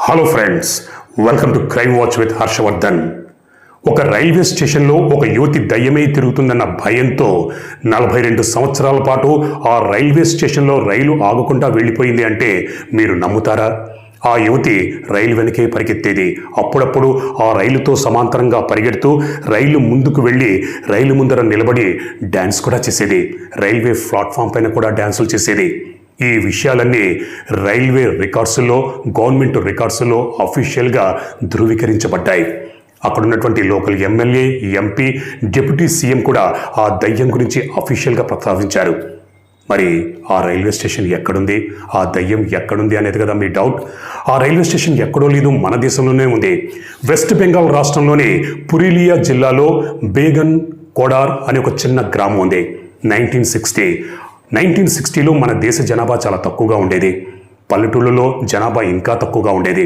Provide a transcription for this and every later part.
Hello friends, welcome to crime watch with Harshavardhan. ఒక railway స్టేషన్లో ఒక యువతి దయ్యమై తిరుగుతుందన్న భయంతో 42 సంవత్సరాల పాటు ఆ రైల్వే స్టేషన్లో రైలు ఆగకుండా వెళ్ళిపోయింది అంటే మీరు నమ్ముతారా? ఆ యువతి రైలు వెనకే పరిగెత్తేది. అప్పుడప్పుడు ఆ రైలుతో సమాంతరంగా పరిగెడుతూ రైలు ముందుకు వెళ్ళి రైలు ముందర నిలబడి డ్యాన్స్ కూడా చేసేది. రైల్వే ప్లాట్ఫామ్ పైన కూడా డ్యాన్సులు చేసేది. ఈ విషయాలన్నీ రైల్వే రికార్డ్స్లో, గవర్నమెంట్ రికార్డ్స్లో అఫీషియల్గా ధృవీకరించబడ్డాయి. అక్కడున్నటువంటి local MLA, MP, deputy CM కూడా ఆ దయ్యం గురించి అఫీషియల్గా ప్రస్తావించారు. మరి ఆ రైల్వే స్టేషన్ ఎక్కడుంది, ఆ దయ్యం ఎక్కడుంది అనేది కదా మీ డౌట్. ఆ రైల్వే స్టేషన్ ఎక్కడో లేదు, మన దేశంలోనే ఉంది. వెస్ట్ బెంగాల్ రాష్ట్రంలోని పురూలియా జిల్లాలో బేగన్ కోడార్ అనే ఒక చిన్న గ్రామం ఉంది. 1960లో మన దేశ జనాభా చాలా తక్కువగా ఉండేది. పల్లెటూళ్ళలో జనాభా ఇంకా తక్కువగా ఉండేది.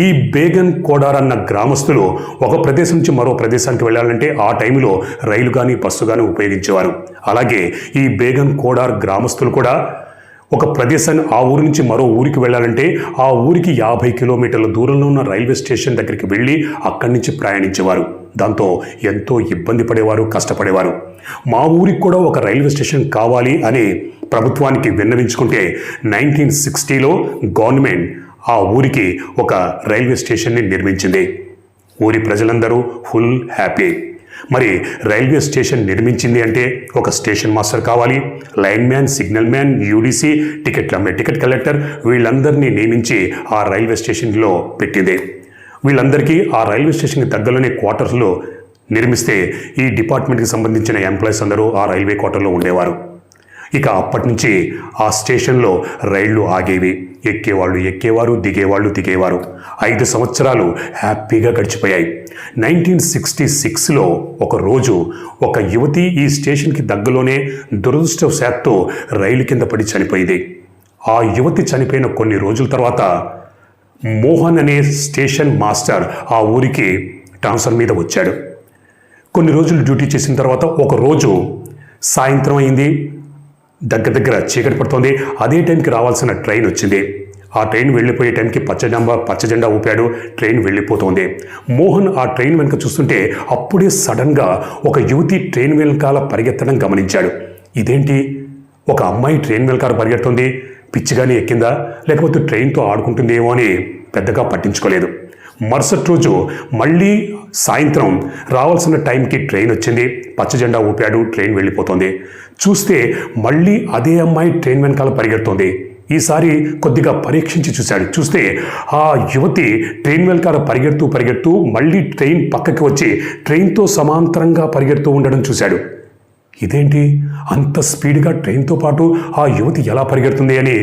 ఈ బేగన్ కోడార్ అన్న గ్రామస్తులు ఒక ప్రదేశం నుంచి మరో ప్రదేశానికి వెళ్ళాలంటే ఆ టైంలో రైలు కానీ బస్సు కానీ ఉపయోగించేవారు. అలాగే ఈ బేగన్ కోడార్ గ్రామస్తులు కూడా ఒక ప్రదేశాన్ని, ఆ ఊరి నుంచి మరో ఊరికి వెళ్ళాలంటే ఆ ఊరికి 50 కిలోమీటర్ల దూరంలో ఉన్న రైల్వే స్టేషన్ దగ్గరికి వెళ్ళి అక్కడి నుంచి ప్రయాణించేవారు. దాంతో ఎంతో ఇబ్బంది పడేవారు, కష్టపడేవారు. మా ఊరికి కూడా ఒక రైల్వే స్టేషన్ కావాలి అని ప్రభుత్వానికి విన్నవించుకుంటే 1960లో గవర్నమెంట్ ఆ ఊరికి ఒక రైల్వే స్టేషన్ని నిర్మించింది. ఊరి ప్రజలందరూ ఫుల్ హ్యాపీ. మరి రైల్వే స్టేషన్ నిర్మించింది అంటే ఒక స్టేషన్ మాస్టర్ కావాలి, line man, signal man, UDC, ticket collector, వీళ్ళందరినీ నియమించి ఆ రైల్వే స్టేషన్లో పెట్టింది. వీళ్ళందరికీ ఆ రైల్వే స్టేషన్కి దగ్గరలోనే క్వార్టర్స్లో నిర్మిస్తే ఈ డిపార్ట్మెంట్కి సంబంధించిన ఎంప్లాయీస్ అందరూ ఆ రైల్వే క్వార్టర్లో ఉండేవారు. ఇక అప్పటి నుంచి ఆ స్టేషన్లో రైళ్లు ఆగేవి. ఎక్కేవారు, దిగేవారు. 5 సంవత్సరాలు హ్యాపీగా గడిచిపోయాయి. 1966లో ఒక రోజు ఒక యువతి ఈ స్టేషన్కి దగ్గరలోనే దురదృష్టవశాత్తు రైలు కింద పడి చనిపోయింది. ఆ యువతి చనిపోయిన కొన్ని రోజుల తర్వాత మోహన్ అనే స్టేషన్ మాస్టర్ ఆ ఊరికి ట్రాన్స్ఫర్ మీద వచ్చాడు. కొన్ని రోజులు డ్యూటీ చేసిన తర్వాత ఒక రోజు సాయంత్రం అయింది, దగ్గర చీకటి పడుతోంది. అదే టైంకి రావాల్సిన ట్రైన్ వచ్చింది. ఆ ట్రైన్ వెళ్ళిపోయే టైంకి పచ్చ జెండా ఊపాడు. ట్రైన్ వెళ్ళిపోతుంది. మోహన్ ఆ ట్రైన్ వెనుక చూస్తుంటే అప్పుడే సడన్గా ఒక యువతి ట్రైన్ వెనకాల పరిగెత్తడం గమనించాడు. ఇదేంటి, ఒక అమ్మాయి ట్రైన్ వెనకాల పరిగెడుతుంది, పిచ్చిగానే ఎక్కిందా లేకపోతే ట్రైన్తో ఆడుకుంటుందేమో అని పెద్దగా పట్టించుకోలేదు. మరుసటి రోజు మళ్ళీ సాయంత్రం రావాల్సిన టైంకి ట్రైన్ వచ్చింది. పచ్చ జెండా ఊపాడు, ట్రైన్ వెళ్ళిపోతుంది. చూస్తే మళ్ళీ అదే అమ్మాయి ట్రైన్ వెనకాల పరిగెడుతోంది. ఈసారి కొద్దిగా పరీక్షించి చూస్తే ఆ యువతి ట్రైన్ వెనకాల పరిగెడుతూ మళ్ళీ ట్రైన్ పక్కకి వచ్చి ట్రైన్తో సమాంతరంగా పరిగెడుతూ ఉండడం చూశాడు. ఇదేంటి, అంత స్పీడ్గా ట్రైన్తో పాటు ఆ యువతి ఎలా పరిగెడుతుంది అని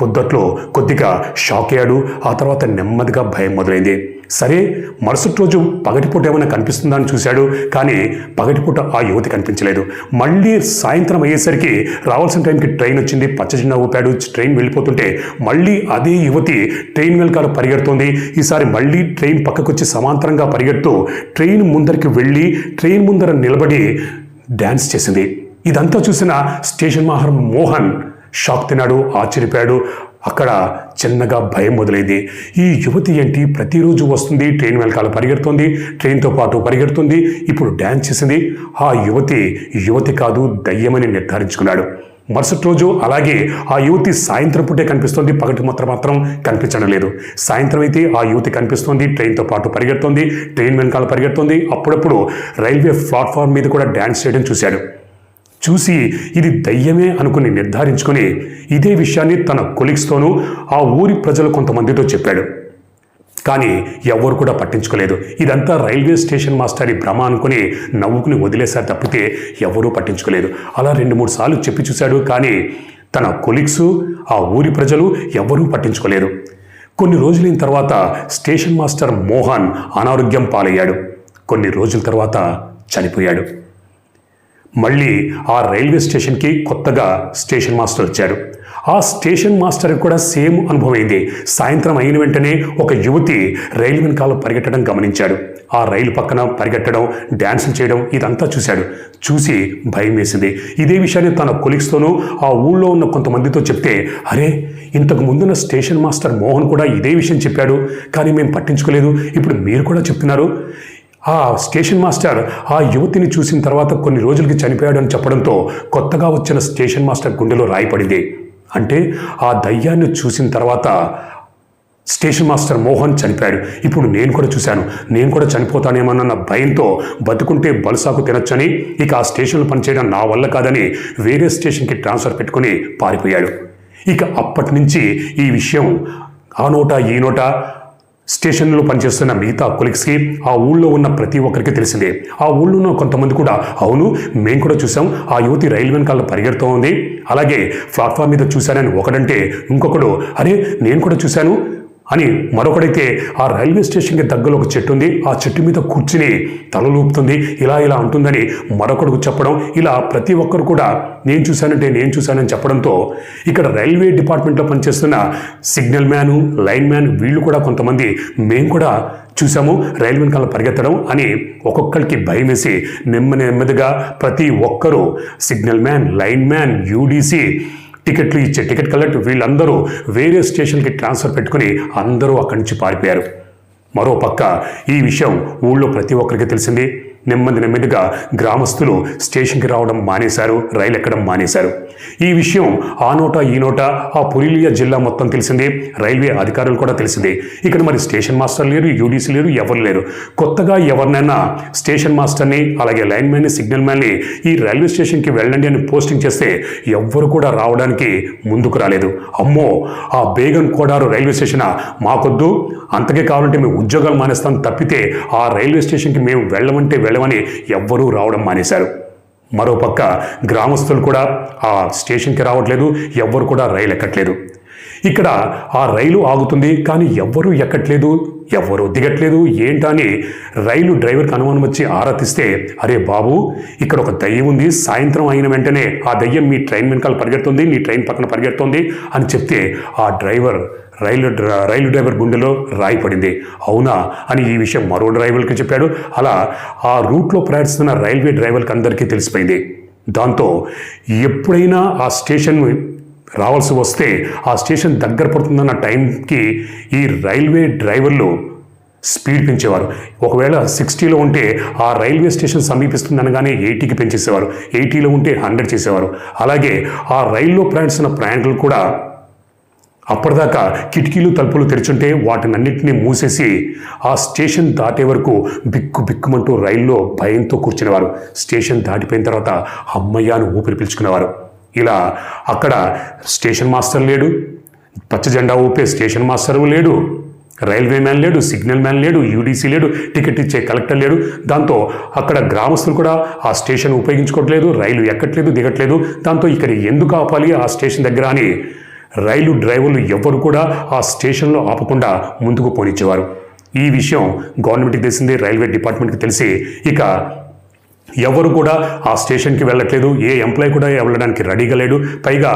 పొద్దుట్లో కొద్దిగా షాక్ అయ్యాడు. ఆ తర్వాత నెమ్మదిగా భయం మొదలైంది. సరే, మరుసటి రోజు పగటిపూట ఏమైనా కనిపిస్తుందా అని చూశాడు. కానీ పగటిపూట ఆ యువతి కనిపించలేదు. మళ్ళీ సాయంత్రం అయ్యేసరికి రావాల్సిన టైంకి ట్రైన్ వచ్చింది. పచ్చ జెండా ఊపాడు, ట్రైన్ వెళ్ళిపోతుంటే మళ్ళీ అదే యువతి ట్రైన్ వెనకాల పరిగెడుతోంది. ఈసారి మళ్ళీ ట్రైన్ పక్కకు వచ్చి సమాంతరంగా పరిగెడుతూ ట్రైన్ ముందరికి వెళ్ళి ట్రైన్ ముందర నిలబడి డ్యాన్స్ చేసింది. ఇదంతా చూసిన స్టేషన్ మాస్టర్ మోహన్ షాక్ తిన్నాడు, ఆశ్చర్యపోయాడు. అక్కడ చిన్నగా భయం మొదలైంది. ఈ యువతి ఏంటి, ప్రతిరోజు వస్తుంది, ట్రైన్ వెనకాల పరిగెడుతుంది, ట్రైన్తో పాటు పరిగెడుతుంది, ఇప్పుడు డ్యాన్స్ చేసింది. ఆ యువతి కాదు, దయ్యమని నిర్ధారించుకున్నాడు. మరుసటి రోజు అలాగే ఆ యువతి సాయంత్రం పూటే కనిపిస్తుంది, పగటి మాత్రం కనిపించడం లేదు. సాయంత్రం అయితే ఆ యువతి కనిపిస్తుంది, ట్రైన్తో పాటు పరిగెడుతుంది, ట్రైన్ వెనకాల పరిగెడుతుంది. అప్పుడప్పుడు రైల్వే ప్లాట్ఫామ్ మీద కూడా డ్యాన్స్ చేయడం చూసి ఇది దయ్యమే అనుకుని నిర్ధారించుకుని ఇదే విషయాన్ని తన కొలీగ్స్తోనూ ఆ ఊరి ప్రజలు కొంతమందితో చెప్పాడు. కానీ ఎవరు కూడా పట్టించుకోలేదు. ఇదంతా రైల్వే స్టేషన్ మాస్టర్ భ్రమ అనుకుని నవ్వుకుని వదిలేశారు తప్పితే ఎవరూ పట్టించుకోలేదు. అలా 2-3 సార్లు చెప్పి చూశాడు. కానీ తన కొలీగ్సు, ఆ ఊరి ప్రజలు ఎవరూ పట్టించుకోలేదు. కొన్ని రోజులైన తర్వాత స్టేషన్ మాస్టర్ మోహన్ అనారోగ్యం పాలయ్యాడు. కొన్ని రోజుల తర్వాత చనిపోయాడు. మళ్ళీ ఆ రైల్వే స్టేషన్కి కొత్తగా స్టేషన్ మాస్టర్ వచ్చాడు. ఆ స్టేషన్ మాస్టర్కి కూడా సేమ్ అనుభవం అయింది. సాయంత్రం అయిన వెంటనే ఒక యువతి రైలు వెనకాల పరిగెట్టడం గమనించాడు. ఆ రైలు పక్కన పరిగెట్టడం, డ్యాన్సులు చేయడం ఇదంతా చూశాడు. చూసి భయం వేసింది. ఇదే విషయాన్ని తన కొలీగ్స్తోనూ ఆ ఊళ్ళో ఉన్న కొంతమందితో చెప్తే, అరే ఇంతకు ముందున్న స్టేషన్ మాస్టర్ మోహన్ కూడా ఇదే విషయం చెప్పాడు, కానీ మేము పట్టించుకోలేదు, ఇప్పుడు మీరు కూడా చెప్తున్నారు. ఆ స్టేషన్ మాస్టర్ ఆ యువతిని చూసిన తర్వాత కొన్ని రోజులకి చనిపోయాడు అని చెప్పడంతో కొత్తగా వచ్చిన స్టేషన్ మాస్టర్ గుండెలో రాయిపడింది. అంటే ఆ దయ్యాన్ని చూసిన తర్వాత స్టేషన్ మాస్టర్ మోహన్ చనిపోయాడు. ఇప్పుడు నేను కూడా చూశాను, నేను కూడా చనిపోతానేమన్న భయంతో బతుకుంటే బలుసాకు తినొచ్చని, ఇక ఆ స్టేషన్లో పనిచేయడం నా వల్ల కాదని వేరే స్టేషన్కి ట్రాన్స్ఫర్ పెట్టుకుని పారిపోయాడు. ఇక అప్పటి నుంచి ఈ విషయం ఆ నోట ఈ నోట స్టేషన్లో పనిచేస్తున్న మిగతా కొలీగ్స్కి, ఆ ఊళ్ళో ఉన్న ప్రతి ఒక్కరికి తెలిసిందే. ఆ ఊళ్ళో ఉన్న కొంతమంది కూడా, అవును మేము కూడా చూసాం, ఆ యువతి రైలు వెనకాల పరిగెడుతూ ఉంది, అలాగే ప్లాట్ఫామ్ మీద చూశానని ఒకడంటే, ఇంకొకడు అరే నేను కూడా చూశాను అని మరొకడైతే ఆ రైల్వే స్టేషన్కి దగ్గరలో ఒక చెట్టు ఉంది, ఆ చెట్టు మీద కూర్చుని తలలూపుతుంది, ఇలా ఇలా అంటుందని మరొకడుకు చెప్పడం, ఇలా ప్రతి ఒక్కరు కూడా నేను చూశానని చెప్పడంతో ఇక్కడ రైల్వే డిపార్ట్మెంట్లో పనిచేస్తున్న సిగ్నల్ మ్యాను, లైన్ మ్యాన్ వీళ్ళు కూడా కొంతమంది మేము కూడా చూసాము రైలు వెనకాల పరిగెత్తడం అని ఒక్కొక్కరికి భయం వేసి నెమ్మదిగా ప్రతి ఒక్కరూ signal man, line man, UDC, టికెట్లు ఇచ్చే టికెట్ కలెక్టర్ వీళ్ళందరూ వేరే స్టేషన్కి ట్రాన్స్ఫర్ పెట్టుకుని అందరూ అక్కడి నుంచి పారిపోయారు. మరోపక్క ఈ విషయం ఊళ్ళో ప్రతి ఒక్కరికి తెలిసింది. నెమ్మదిగా గ్రామస్తులు స్టేషన్కి రావడం మానేశారు, రైలు ఎక్కడం మానేశారు. ఈ విషయం ఆ నోట ఈ నోట ఆ పురులియా జిల్లా మొత్తం తెలిసింది, రైల్వే అధికారులు కూడా తెలిసింది. ఇక్కడ మరి స్టేషన్ మాస్టర్ లేరు, యూడీసీ లేరు, ఎవరు లేరు. కొత్తగా ఎవరినైనా స్టేషన్ మాస్టర్ని, అలాగే లైన్ మ్యాన్ని, సిగ్నల్ మ్యాన్ని ఈ రైల్వే స్టేషన్కి వెళ్ళండి అని పోస్టింగ్ చేస్తే ఎవ్వరు కూడా రావడానికి ముందుకు రాలేదు. అమ్మో ఆ బేగన్ కోడారు రైల్వే స్టేషన్ మాకొద్దు, అంతకే కావాలంటే మేము ఉద్యోగాలు మానేస్తాం తప్పితే ఆ రైల్వే స్టేషన్కి మేము వెళ్ళమని ఎవ్వరూ రావడం మానేశారు. మరోపక్క గ్రామస్తులు కూడా ఆ స్టేషన్కి రావట్లేదు, ఎవ్వరు కూడా రైలు ఎక్కట్లేదు. ఇక్కడ ఆ రైలు ఆగుతుంది కానీ ఎవ్వరూ ఎక్కట్లేదు, ఎవ్వరూ దిగట్లేదు. ఏంటని రైలు డ్రైవర్కి అనుమానం వచ్చి ఆరా తీస్తే, అరే బాబు ఇక్కడ ఒక దయ్యం ఉంది, సాయంత్రం అయిన వెంటనే ఆ దయ్యం మీ ట్రైన్ వెనకాల పరిగెడుతుంది, నీ ట్రైన్ పక్కన పరిగెడుతుంది అని చెప్తే ఆ రైలు డ్రైవర్ గుండెలో రాయి పడింది. అవునా అని ఈ విషయం మరో డ్రైవర్కి చెప్పాడు. అలా ఆ రూట్లో ప్రయాణిస్తున్న రైల్వే డ్రైవర్కి అందరికీ తెలిసిపోయింది. దాంతో ఎప్పుడైనా ఆ స్టేషన్ రావాల్సి వస్తే ఆ స్టేషన్ దగ్గర పడుతుందన్న టైంకి ఈ రైల్వే డ్రైవర్లు స్పీడ్ పెంచేవారు. ఒకవేళ 60లో ఉంటే ఆ రైల్వే స్టేషన్ సమీపిస్తుందనగానే 80కి పెంచేసేవారు, 80లో ఉంటే 100 చేసేవారు. అలాగే ఆ రైల్లో ప్రయాణిస్తున్న ప్రయాణికులు కూడా అప్పటిదాకా కిటికీలు తలుపులు తెరిచుంటే వాటినన్నింటినీ మూసేసి ఆ స్టేషన్ దాటే వరకు బిక్కుమంటూ రైల్లో భయంతో కూర్చునేవారు. స్టేషన్ దాటిపోయిన తర్వాత అమ్మయ్య అని ఊపిరి పీల్చుకునేవారు. ఇలా అక్కడ స్టేషన్ మాస్టర్ లేడు, పచ్చ జెండా ఊపే స్టేషన్ మాస్టర్ లేడు, రైల్వే మ్యాన్ లేడు, సిగ్నల్ మ్యాన్ లేడు, యూడీసీ లేడు, టికెట్ ఇచ్చే కలెక్టర్ లేడు. దాంతో అక్కడ గ్రామస్తులు కూడా ఆ స్టేషన్ ఉపయోగించుకోవట్లేదు, రైలు ఎక్కట్లేదు, దిగట్లేదు. దాంతో ఇక్కడ ఎందుకు ఆపాలి ఆ స్టేషన్ దగ్గర అని రైలు డ్రైవర్లు ఎవ్వరు కూడా ఆ స్టేషన్లో ఆపకుండా ముందుకు పోనిచ్చేవారు. ఈ విషయం గవర్నమెంట్కి తెలిసింది, రైల్వే డిపార్ట్మెంట్కి తెలిసి ఇక ఎవరు కూడా ఆ స్టేషన్కి వెళ్ళట్లేదు, ఏ ఎంప్లాయీ కూడా వెళ్ళడానికి రెడీగా లేడు. పైగా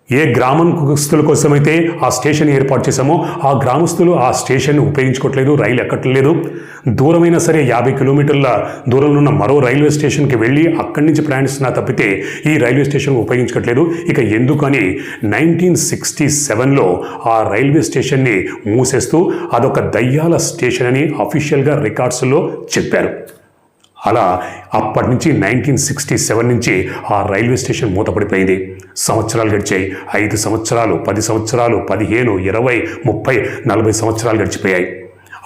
ఏ గ్రామస్తుల కోసమైతే ఆ స్టేషన్ ఏర్పాటు చేశామో ఆ గ్రామస్తులు ఆ స్టేషన్ ఉపయోగించుకోవట్లేదు, రైలు ఎక్కట్లేదు. దూరమైనా సరే 50 కిలోమీటర్ల దూరంలో ఉన్న మరో రైల్వే స్టేషన్కి వెళ్ళి అక్కడి నుంచి ప్రయాణిస్తున్నా తప్పితే ఈ రైల్వే స్టేషన్ ఉపయోగించుకోవట్లేదు. ఇక ఎందుకని 1967లో ఆ రైల్వే స్టేషన్ని మూసేస్తూ అదొక దయ్యాల స్టేషన్ అని అఫీషియల్గా రికార్డ్స్లో చెప్పారు. అలా అప్పటి నుంచి 1967 నుంచి ఆ రైల్వే స్టేషన్ మూతపడిపోయింది. సంవత్సరాలు గడిచాయి. 5 సంవత్సరాలు, 10 సంవత్సరాలు, 15, 20, 30, 40 సంవత్సరాలు గడిచిపోయాయి.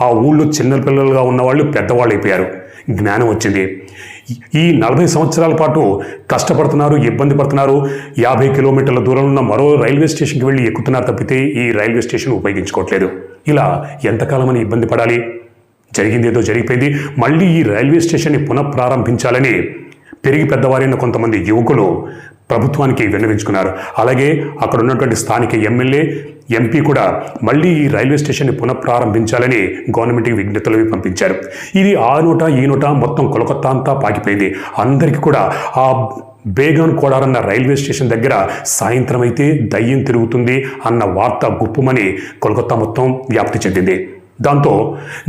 ఆ ఊళ్ళో చిన్న పిల్లలుగా ఉన్నవాళ్ళు పెద్దవాళ్ళు అయిపోయారు. జ్ఞానం వచ్చింది. ఈ 40 సంవత్సరాల పాటు కష్టపడుతున్నారు, ఇబ్బంది పడుతున్నారు. 50 కిలోమీటర్ల దూరంలో ఉన్న మరో రైల్వే స్టేషన్కి వెళ్ళి ఎక్కుతున్నారు తప్పితే ఈ రైల్వే స్టేషన్ ఉపయోగించుకోవట్లేదు. ఇలా ఎంతకాలమని ఇబ్బంది పడాలి? జరిగింది ఏదో జరిగిపోయింది. మళ్ళీ ఈ రైల్వే స్టేషన్ని పునఃప్రారంభించాలని పెరిగి పెద్దవారైన కొంతమంది యువకులు ప్రభుత్వానికి విన్నవించుకున్నారు. అలాగే అక్కడ ఉన్నటువంటి స్థానిక ఎమ్మెల్యే, ఎంపీ కూడా మళ్ళీ ఈ రైల్వే స్టేషన్ని పునఃప్రారంభించాలని గవర్నమెంట్కి విజ్ఞప్తులు పంపించారు. ఇది ఆ నోట ఈ నోట మొత్తం కోల్కతా అంతా పాకిపోయింది. అందరికీ కూడా ఆ బేగన్ కోడారన్న రైల్వే స్టేషన్ దగ్గర సాయంత్రం అయితే దయ్యం తిరుగుతుంది అన్న వార్త గుప్పుమని కోల్కతా మొత్తం వ్యాప్తి చెందింది. దాంతో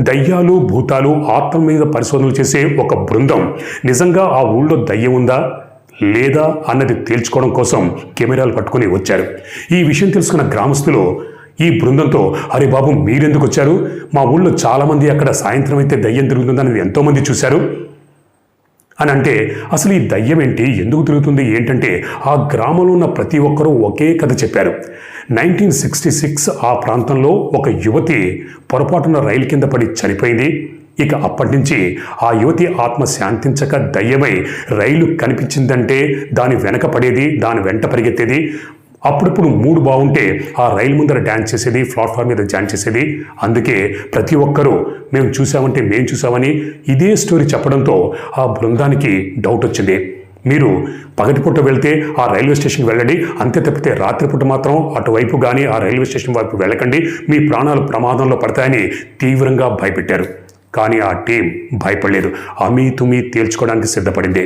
దయ్యాలు భూతాలు ఆత్మ మీద పరిశోధనలు చేసే ఒక బృందం నిజంగా ఆ ఊళ్ళో దయ్యం ఉందా లేదా అన్నది తేల్చుకోవడం కోసం కెమెరాలు పట్టుకుని వచ్చారు. ఈ విషయం తెలుసుకున్న గ్రామస్తులు ఈ బృందంతో, అరే బాబు మీరెందుకు వచ్చారు? మా ఊళ్ళో చాలామంది అక్కడ సాయంత్రం అయితే దయ్యం తిరుగుతుందని ఎంతోమంది చూశారు అని అంటే, అసలు ఈ దయ్యం ఏంటి, ఎందుకు తిరుగుతుంది ఏంటంటే ఆ గ్రామంలో ఉన్న ప్రతి ఒక్కరూ ఒకే కథ చెప్పారు. 1966 ఆ ప్రాంతంలో ఒక యువతి పొరపాటున రైలు కింద పడి చనిపోయింది. ఇక అప్పటి నుంచి ఆ యువతి ఆత్మ శాంతించక దయ్యమై రైలు కనిపించిందంటే దాని వెనక పడేది, దాని వెంట పరిగెత్తేది. అప్పుడప్పుడు మూడు బాగుంటే ఆ రైలు ముందర డ్యాన్స్ చేసేది, ప్లాట్ఫామ్ మీద డ్యాన్స్ చేసేది. అందుకే ప్రతి ఒక్కరూ మేము చూసామంటే మేము చూసామని ఇదే స్టోరీ చెప్పడంతో ఆ బృందానికి డౌట్ వచ్చింది. మీరు పగటిపూట వెళ్తే ఆ రైల్వే స్టేషన్కి వెళ్ళండి, అంతే తప్పితే రాత్రిపూట మాత్రం అటువైపు కానీ ఆ రైల్వే స్టేషన్ వైపు వెళ్ళకండి, మీ ప్రాణాలు ప్రమాదంలో పడతాయని తీవ్రంగా భయపెట్టారు. కానీ ఆ టీం భయపడలేదు, అమీతుమీ తేల్చుకోవడానికి సిద్ధపడింది.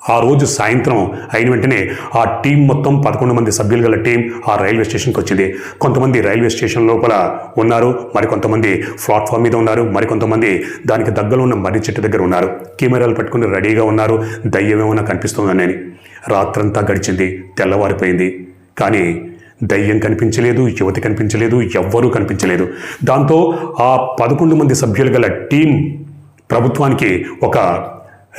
ఆ రోజు సాయంత్రం అయిన వెంటనే ఆ టీం మొత్తం 11 మంది సభ్యులు గల టీం ఆ రైల్వే స్టేషన్కి వచ్చింది. కొంతమంది రైల్వే స్టేషన్ లోపల ఉన్నారు, మరికొంతమంది ప్లాట్ఫామ్ మీద ఉన్నారు, మరికొంతమంది దానికి దగ్గరలో ఉన్న మర్రి చెట్టు దగ్గర ఉన్నారు. కెమెరాలు పట్టుకుని రెడీగా ఉన్నారు, దయ్యం ఏమైనా కనిపిస్తుందని. రాత్రంతా గడిచింది, తెల్లవారిపోయింది. కానీ దయ్యం కనిపించలేదు, యువతి కనిపించలేదు, ఎవ్వరూ కనిపించలేదు. దాంతో ఆ 11 మంది సభ్యులు గల టీం ప్రభుత్వానికి ఒక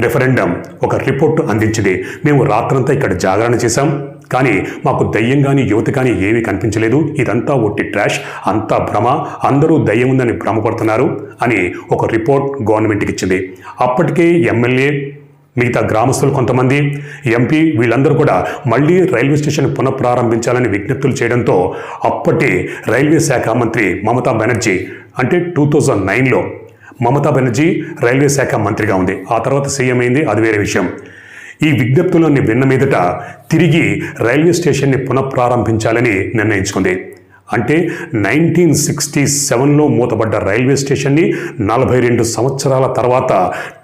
రెఫరెండం, ఒక రిపోర్ట్ అందించింది. మేము రాత్రంతా ఇక్కడ జాగరణ చేశాం, కానీ మాకు దయ్యం కానీ యువతి కానీ ఏమీ కనిపించలేదు, ఇదంతా ఒట్టి ట్రాష్, అంతా భ్రమ, అందరూ దయ్యం ఉందని భ్రమపడుతున్నారు అని ఒక రిపోర్ట్ గవర్నమెంట్కి ఇచ్చింది. అప్పటికే ఎమ్మెల్యే, మిగతా గ్రామస్తులు కొంతమంది, ఎంపీ వీళ్ళందరూ కూడా మళ్ళీ రైల్వే స్టేషన్ పునఃప్రారంభించాలని విజ్ఞప్తులు చేయడంతో అప్పటి రైల్వే శాఖ మంత్రి మమతా బెనర్జీ, అంటే 2009లో మమతా బెనర్జీ రైల్వే శాఖ మంత్రిగా ఉంది, ఆ తర్వాత సీఎం అయింది, అది వేరే విషయం. ఈ విజ్ఞప్తులన్నీ విన్న మీదట తిరిగి రైల్వే స్టేషన్ని పునఃప్రారంభించాలని నిర్ణయించుకుంది. అంటే 1967లో మూతపడ్డ రైల్వే స్టేషన్ని 42 సంవత్సరాల తర్వాత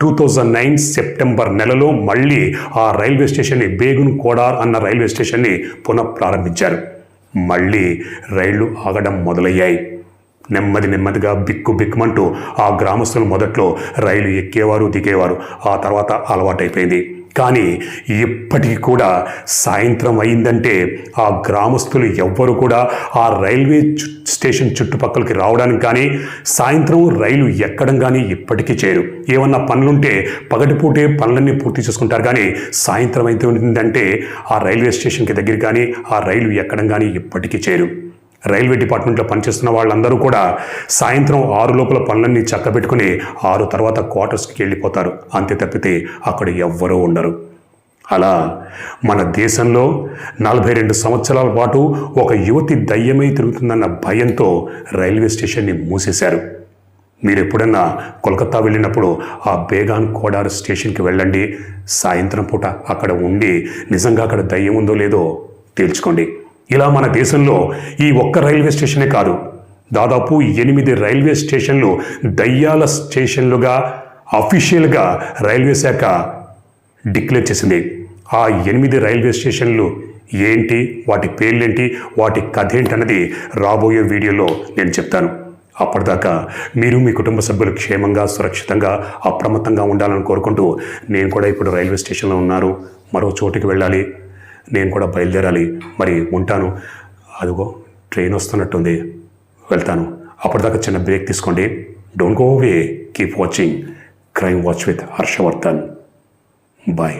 2009 సెప్టెంబర్ నెలలో మళ్ళీ ఆ రైల్వే స్టేషన్ని, బేగున్ కోడార్ అన్న రైల్వే స్టేషన్ని పునఃప్రారంభించారు. మళ్ళీ రైళ్లు ఆగడం మొదలయ్యాయి. నెమ్మదిగా బిక్కుమంటూ ఆ గ్రామస్తులు మొదట్లో రైలు ఎక్కేవారు, దిగేవారు, ఆ తర్వాత అలవాటైపోయింది. కానీ ఇప్పటికీ కూడా సాయంత్రం అయిందంటే ఆ గ్రామస్తులు ఎవ్వరు కూడా ఆ రైల్వే స్టేషన్ చుట్టుపక్కలకి రావడానికి కానీ, సాయంత్రం రైలు ఎక్కడం కానీ ఇప్పటికీ చేయరు. ఏమన్నా పనులుంటే పగటిపూటే పనులన్నీ పూర్తి చేసుకుంటారు, కానీ సాయంత్రం అయితే ఉంటుందంటే ఆ రైల్వే స్టేషన్కి దగ్గర కానీ ఆ రైలు ఎక్కడం కానీ ఇప్పటికీ చేయరు. రైల్వే డిపార్ట్మెంట్లో పనిచేస్తున్న వాళ్ళందరూ కూడా సాయంత్రం 6 లోపల పనులన్నీ చక్కబెట్టుకుని 6 తర్వాత క్వార్టర్స్కి వెళ్ళిపోతారు, అంతే తప్పితే అక్కడ ఎవ్వరూ ఉండరు. అలా మన దేశంలో 42 సంవత్సరాల పాటు ఒక యువతి దయ్యమై తిరుగుతుందన్న భయంతో రైల్వే స్టేషన్ని మూసేశారు. మీరు ఎప్పుడన్నా కోల్కతా వెళ్ళినప్పుడు ఆ బేగాన్ కోడార్ స్టేషన్కి వెళ్ళండి, సాయంత్రం పూట అక్కడ ఉండి నిజంగా అక్కడ దయ్యం ఉందో లేదో తేల్చుకోండి. ఇలా మన దేశంలో ఈ ఒక్క రైల్వే స్టేషనే కాదు, దాదాపు 8 రైల్వే స్టేషన్లు దయ్యాల స్టేషన్లుగా అఫీషియల్గా రైల్వే శాఖ డిక్లేర్ చేసింది. ఆ 8 రైల్వే స్టేషన్లు ఏంటి, వాటి పేర్లేంటి, వాటి కథ ఏంటన్నది రాబోయే వీడియోలో నేను చెప్తాను. అప్పటిదాకా మీరు మీ కుటుంబ సభ్యులు క్షేమంగా, సురక్షితంగా, అప్రమత్తంగా ఉండాలని కోరుకుంటూ, నేను కూడా ఇప్పుడు రైల్వే స్టేషన్లో ఉన్నాను, మరో చోటుకి వెళ్ళాలి, నేను కూడా బయలుదేరాలి, మరి ఉంటాను. అదిగో ట్రైన్ వస్తున్నట్టుంది, వెళ్తాను. అప్పటిదాకా చిన్న బ్రేక్ తీసుకోండి. Don't go away, keep watching crime watch with Harshavardhan. Bye.